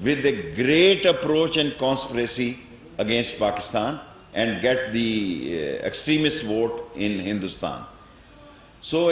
with a great approach and conspiracy against Pakistan and get the extremist vote in Hindustan. So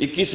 21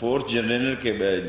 4th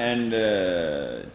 and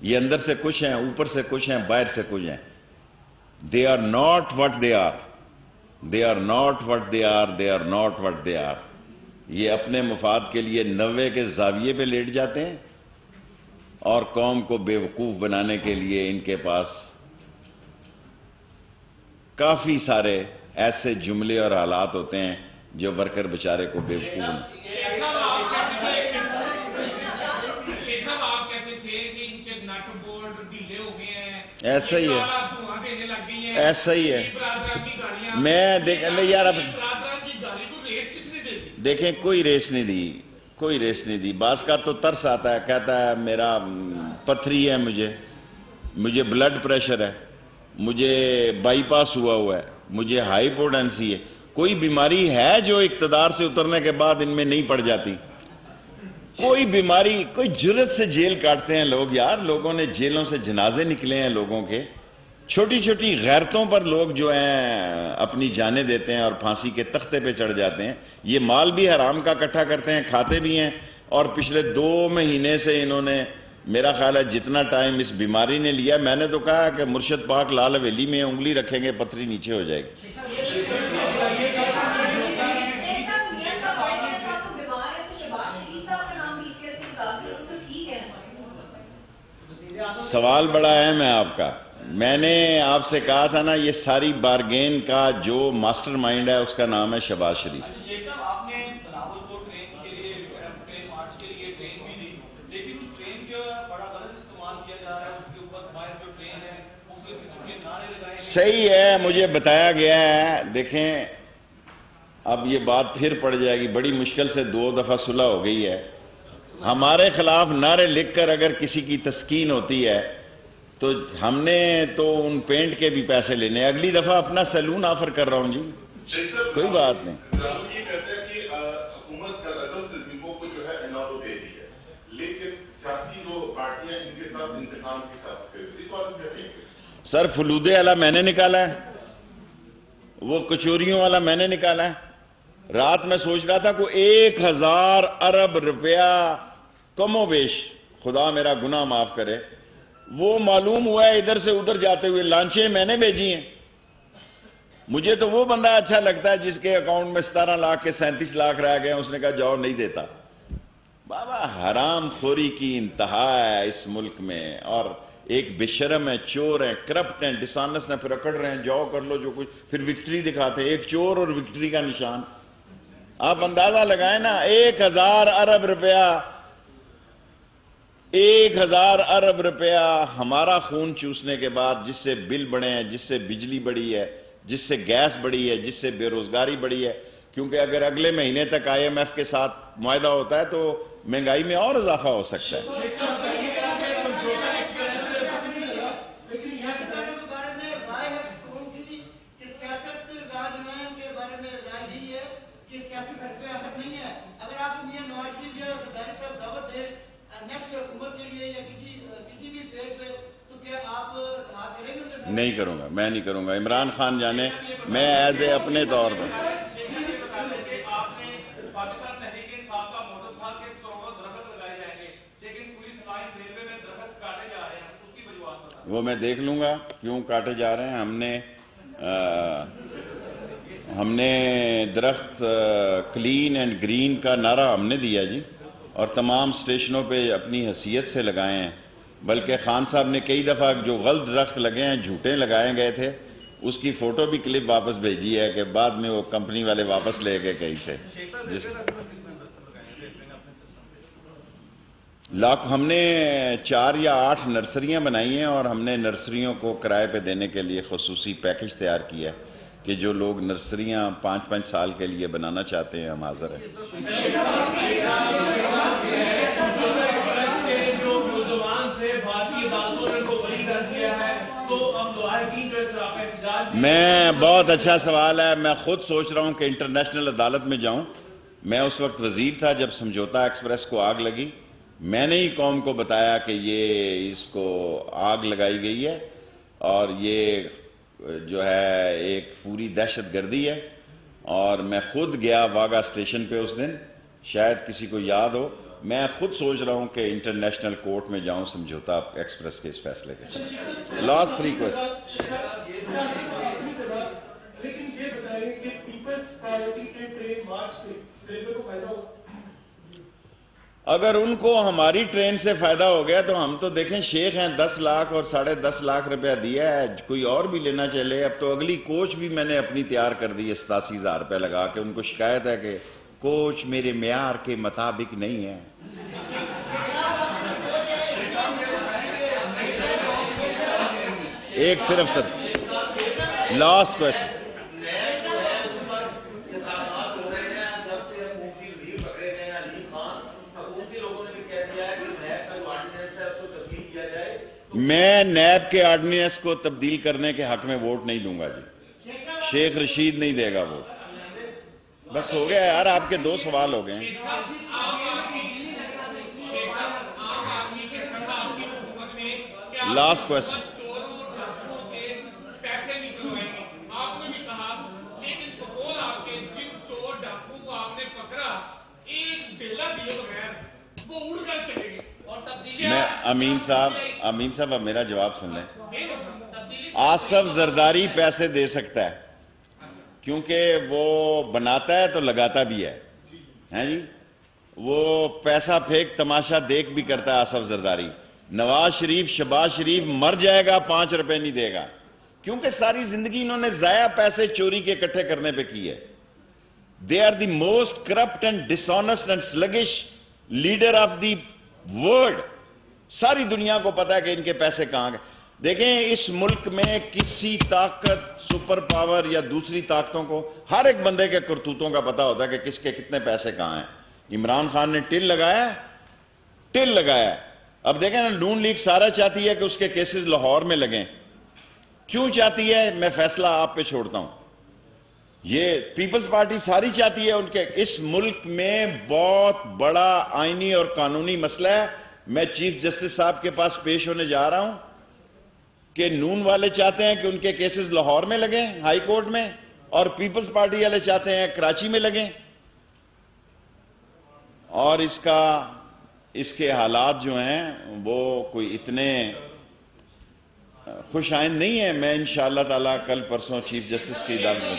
یہ اندر سے کچھ ہیں، اوپر سے کچھ ہیں، باہر سے کچھ ہیں. They are not what they are. They are not what they are. They are not what they are. یہ اپنے مفاد کے لیے 90 کے زاویے پہ لیٹ جاتے ہیں اور قوم کو بے وقوف بنانے کے لیے ان کے پاس کافی سارے ایسے جملے اور حالات ہوتے ہیں جو ورکر بیچارے کو بے وقوف بناتے ہیں. ایسا ہی ہے، ایسا ہی ہے. میں یار اب دیکھیں کوئی ریس نہیں دی، کوئی ریس نہیں دی. بعض کا تو ترس آتا ہے، کہتا ہے میرا پتھری ہے، مجھے بلڈ پریشر ہے، مجھے بائی پاس ہوا ہے، مجھے ہائی پوٹنسی ہے. کوئی بیماری ہے جو اقتدار سے اترنے کے بعد ان میں نہیں پڑ جاتی؟ کوئی بیماری، کوئی جرت سے جیل کاٹتے ہیں لوگ یار. لوگوں نے جیلوں سے جنازے نکلے ہیں لوگوں کے. چھوٹی چھوٹی غیرتوں پر لوگ جو ہیں اپنی جانیں دیتے ہیں اور پھانسی کے تختے پہ چڑھ جاتے ہیں. یہ مال بھی حرام کا اکٹھا کرتے ہیں، کھاتے بھی ہیں. اور پچھلے 2 مہینے سے انہوں نے میرا خیال ہے جتنا ٹائم اس بیماری نے لیا، میں نے تو کہا کہ مرشد پاک لال حویلی میں انگلی رکھیں گے پتھری نیچے ہو جائے گی. سوال بڑا اہم ہے آپ کا. میں نے آپ سے کہا تھا نا یہ ساری بارگین کا جو ماسٹر مائنڈ ہے اس کا نام ہے شہباز شریف. شیخ صاحب آپ نے بلاول کو ٹرین کے لیے ٹرین مارچ کے لیے ٹرین بھی دی، لیکن اس ٹرین کا بڑا غلط استعمال کیا جا رہا ہے. اس کے اوپر ہماری جو ٹرین ہے اس کے قسم کے نعرے لگائے. صحیح ہے، مجھے بتایا گیا ہے. دیکھیں اب یہ بات پھر پڑ جائے گی. بڑی مشکل سے 2 دفعہ صلح ہو گئی ہے. ہمارے خلاف نعرے لکھ کر اگر کسی کی تسکین ہوتی ہے تو ہم نے تو ان پینٹ کے بھی پیسے لینے. اگلی دفعہ اپنا سیلون آفر کر رہا ہوں جی، کوئی بات نہیں. یہ کہتے ہیں کہ حکومت کا عدم تنظیموں کو جو ہے انالو دے دی ہے، لیکن سیاسی جو پارٹیاں ان کے ساتھ انتقام کی ساتھ کریں. اس بات میں ٹھیک ہے سر. فلودے والا میں نے نکالا ہے، وہ کچوریوں والا میں نے نکالا ہے. رات میں سوچ رہا تھا کوئی 1000 ارب روپیہ کم و بیش، خدا میرا گناہ معاف کرے، وہ معلوم ہوا ہے ادھر سے ادھر جاتے ہوئے لانچیں میں نے بھیجی ہیں. مجھے تو وہ بندہ اچھا لگتا ہے جس کے اکاؤنٹ میں 17 لاکھ کے 37 لاکھ رہ گئے. اس نے کہا جاؤ نہیں دیتا. بابا حرام خوری کی انتہا ہے اس ملک میں، اور ایک بے شرم ہے، چور ہیں، کرپٹ ہیں، ڈسانس نے پھر اکڑ رہے ہیں جاؤ کر لو جو کچھ، پھر وکٹری دکھاتے ہیں. ایک چور اور وکٹری کا نشان. آپ اندازہ لگائیں نا، 1000 ارب روپیہ، 1000 ارب روپیہ ہمارا خون چوسنے کے بعد، جس سے بل بڑھے ہیں، جس سے بجلی بڑھی ہے، جس سے گیس بڑھی ہے، جس سے بے روزگاری بڑھی ہے. کیونکہ اگر اگلے مہینے تک IMF کے ساتھ معاہدہ ہوتا ہے تو مہنگائی میں اور اضافہ ہو سکتا ہے. نہیں کروں گا، میں نہیں کروں گا. عمران خان جانے، میں ایز اے اپنے طور پر وہ میں دیکھ لوں گا کیوں کاٹے جا رہے ہیں. ہم نے درخت کلین اینڈ گرین کا نعرہ ہم نے دیا جی، اور تمام سٹیشنوں پہ اپنی حیثیت سے لگائے ہیں. بلکہ خان صاحب نے کئی دفعہ جو غلط درخت لگے ہیں، جھوٹے لگائے گئے تھے، اس کی فوٹو بھی کلپ واپس بھیجی ہے کہ بعد میں وہ کمپنی والے واپس لے گئے کہیں سے. ہم نے 4 یا 8 نرسریاں بنائی ہیں، اور ہم نے نرسریوں کو کرائے پہ دینے کے لیے خصوصی پیکج تیار کیا ہے کہ جو لوگ نرسریاں 5-5 سال کے لیے بنانا چاہتے ہیں ہم حاضر ہیں. میں بہت اچھا سوال ہے. میں خود سوچ رہا ہوں کہ انٹرنیشنل عدالت میں جاؤں. میں اس وقت وزیر تھا جب سمجھوتا ایکسپریس کو آگ لگی. میں نے ہی قوم کو بتایا کہ یہ اس کو آگ لگائی گئی ہے اور یہ جو ہے ایک پوری دہشت گردی ہے. اور میں خود گیا واگا اسٹیشن پہ اس دن، شاید کسی کو یاد ہو. میں خود سوچ رہا ہوں کہ انٹرنیشنل کورٹ میں جاؤں سمجھوتا ایکسپریس کے اس فیصلے کے. Last 3 question. لیکن یہ بتائیں کہ پیپلز پارٹی کے ٹرین مارچ سے ریلوے کو فائدہ ہو؟ اگر ان کو ہماری ٹرین سے فائدہ ہو گیا تو ہم تو دیکھیں شیخ ہیں, 10 لاکھ اور 10.5 لاکھ روپیہ دیا ہے, کوئی اور بھی لینا چلے. اب تو اگلی کوچ بھی میں نے اپنی تیار کر دی ہے 87,000 روپے لگا کے. ان کو شکایت ہے کہ کوچ میرے معیار کے مطابق نہیں ہے. ایک صرف سر لاسٹ کوسچن. میں نیب کے آرڈیننس کو تبدیل کرنے کے حق میں ووٹ نہیں دوں گا جی. شیخ رشید نہیں دے گا ووٹ. بس ہو گیا یار, آپ کے 2 سوال ہو گئے ہیں. Last question. میں امین صاحب اب میرا جواب سن لیں. آصف زرداری پیسے دے سکتا ہے کیونکہ وہ بناتا ہے تو لگاتا بھی ہے جی. وہ پیسہ پھینک تماشا دیکھ بھی کرتا ہے آصف زرداری. نواز شریف شہباز شریف مر جائے گا 5 روپے نہیں دے گا, کیونکہ ساری زندگی انہوں نے ضائع پیسے چوری کے اکٹھے کرنے پہ کی ہے. They are the most corrupt and dishonest and sluggish leader of the world. ساری دنیا کو پتا ہے کہ ان کے پیسے کہاں گئے. دیکھیں اس ملک میں کسی طاقت سپر پاور یا دوسری طاقتوں کو ہر ایک بندے کے کرتوتوں کا پتا ہوتا ہے کہ کس کے کتنے پیسے کہاں ہیں. عمران خان نے ٹل لگایا. اب دیکھیں نا, نون لیگ سارا چاہتی ہے کہ اس کے کیسز لاہور میں لگیں. کیوں چاہتی ہے میں فیصلہ آپ پہ چھوڑتا ہوں. یہ پیپلز پارٹی ساری چاہتی ہے ان کے. اس ملک میں بہت بڑا آئینی اور قانونی مسئلہ ہے. میں چیف جسٹس صاحب کے پاس پیش ہونے جا رہا ہوں کہ نون والے چاہتے ہیں کہ ان کے کیسز لاہور میں لگیں ہائی کورٹ میں, اور پیپلز پارٹی والے چاہتے ہیں کراچی میں لگیں. اور اس کے حالات جو ہیں وہ کوئی اتنے خوش آئند نہیں ہیں. میں انشاءاللہ تعالیٰ کل پرسوں چیف جسٹس کی عدالت میں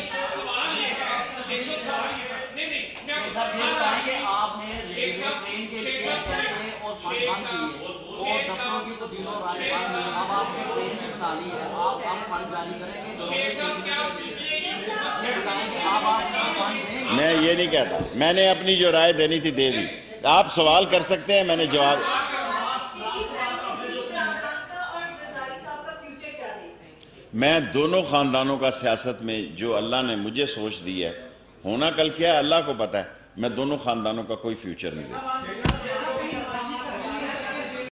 میں یہ نہیں کہتا. میں نے اپنی جو رائے دینی تھی دے دی. آپ سوال کر سکتے ہیں, میں نے جواب. میں دونوں خاندانوں کا سیاست میں جو اللہ نے مجھے سوچ دی ہے, ہونا کل کیا ہے اللہ کو پتا ہے, میں دونوں خاندانوں کا کوئی فیوچر نہیں دیتا.